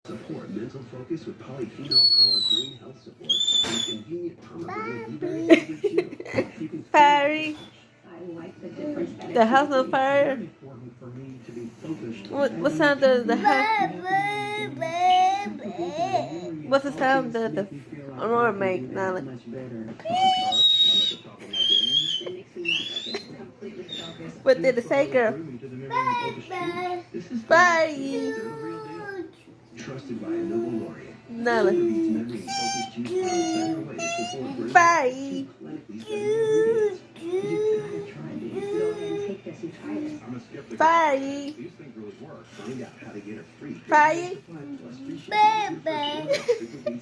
Support mental focus with polyphenol power brain health support and a convenient pomegranate blueberry shield. Fiery. I like the difference. The house on fire. Important for me to be focused. What sound does the house? What's the sound that the alarm make, Nala? Much better. It makes me not like it's completely focused. What did it say, girl? This is Bye. the real deal. Trusted by a Nobel laureate. Nala. Beats memory and focus juice found better ways to forward Bye. clinically studied ingredients. You gotta try these. Go ahead and take this and try this. I'm a skeptic. Bye. These things really work. Find out how to get a free Bye. plus free shipping with your first order.